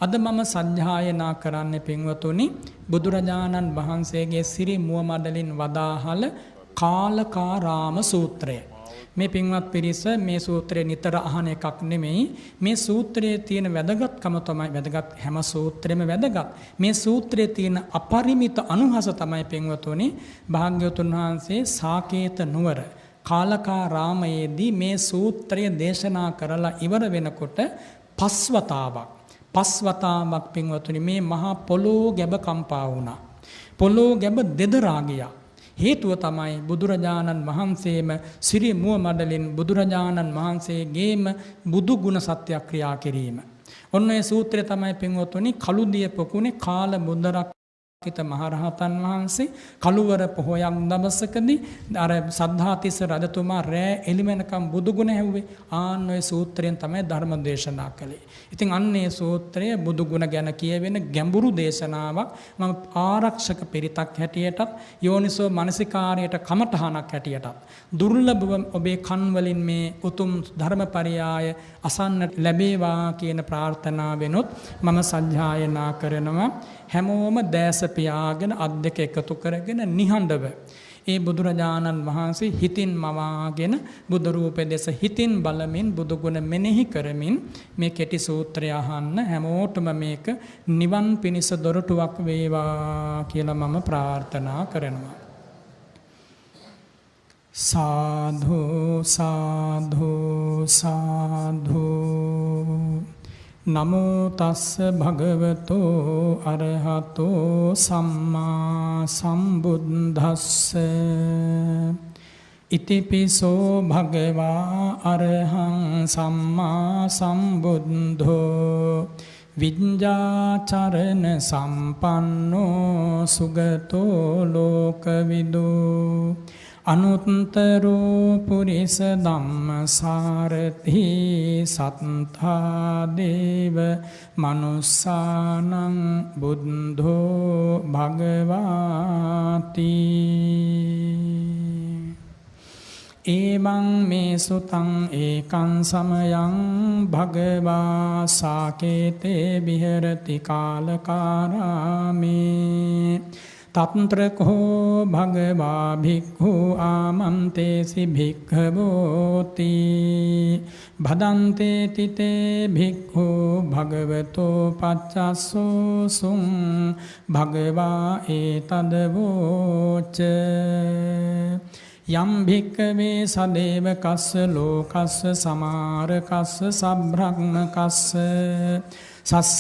අද මම සජ්ජායනා කරන්නේ පින්වතුනි බුදුරජාණන් වහන්සේගේ සිරි මුව මඩලින් වදාහල කාලකාරාම සූත්‍රය. මේ පින්වත් පිරිස මේ සූත්‍රය නිතර අහන එකක් නෙමෙයි. මේ සූත්‍රයේ තියෙන වැදගත්කම තමයි වැදගත් හැම සූත්‍රෙම වැදගත්. මේ සූත්‍රයේ තියෙන අපරිමිත අනුහස තමයි පින්වතුනි භාග්‍යවතුන් වහන්සේ සාකේත නුවර කාලකාරාමයේදී මේ සූත්‍රය දේශනා කරලා ඉවර වෙනකොට පස්වතාවක් පින්වතුනි මේ මහා පොළොව ගැබ කම්පා වුණා. පොළොව ගැබ දෙදරා ගියා. හේතුව තමයි බුදුරජාණන් වහන්සේම සිරි මුව මඩලින් බුදුරජාණන් වහන්සේගේම බුදු ගුණ සත්‍යක්‍රියා කිරීම. ඔන්න ඒ සූත්‍රය තමයි පින්වතුනි කළුදිය පොකුණේ කාල මුද්දරක් මහරහතන් වහන්සේ කළුවර පොහොයක් දවසකදී අර සද්ධාතිස්ස රජතුමා රෑ එළිමෙනකම් බුදු ගුණ හැව්වේ. ආන්න ඔය සූත්‍රයෙන් තමයි ධර්ම දේශනා කළේ. ඉතින් අන්න ඒ සූත්‍රය බුදු ගුණ ගැන කියවෙන ගැඹුරු දේශනාවක්. මම ආරක්ෂක පිරිතක් හැටියටත් යෝනිසෝ මනසිකාරයට කමඨහනක් හැටියටත් දුර්ලභව ඔබේ කන් වලින් මේ උතුම් ධර්මපරියාය අසන්නට ලැබේවා කියන ප්‍රාර්ථනාවෙනොත් මම සජ්ජායනා කරනවා. හැමෝම දැස පියාගෙන අත් දෙක එකතු කරගෙන නිහඬව ඒ බුදුරජාණන් වහන්සේ හිතින් මවාගෙන බුදු රූපේ දෙස හිතින් බලමින් බුදු ගුණ මෙනෙහි කරමින් මේ කෙටි සූත්‍රය අහන්න හැමෝටම මේක නිවන් පිණිස දොරටුවක් වේවා කියලා මම ප්‍රාර්ථනා කරනවා. සාධු සාධු සාධු නමෝ තස්ස භගවතෝ අරහතෝ සම්මා සම්බුද්දස්ස ඉතිපිසෝ භගවා අරහං සම්මා සම්බුද්ධෝ විඤ්ඤාචරණ සම්පන්නෝ සුගතෝ ලෝකවිදෝ අනුත්තරෝ පුරිස ධම්මසාරති සත්තා දේව මනුස්සානං බුද්ධෝ භගවාති එවං මේ සුතං ඒකං සමයං භගවා සාකේතේ විහෙරති කාලකාරාමේ තත්‍රකෝ භගවා භික්ඛු ආමන්තේසි භික්ඛවෝති භදන්තේ තිතේ භික්ඛු භගවතෝ පච්චස්සෝ සුං භගවා ඒතදවෝච යම් භික්ඛවේ සදේව කස්ස ලෝකස්ස සමාරකස්ස සබ්‍රහ්මකස්ස සස්ස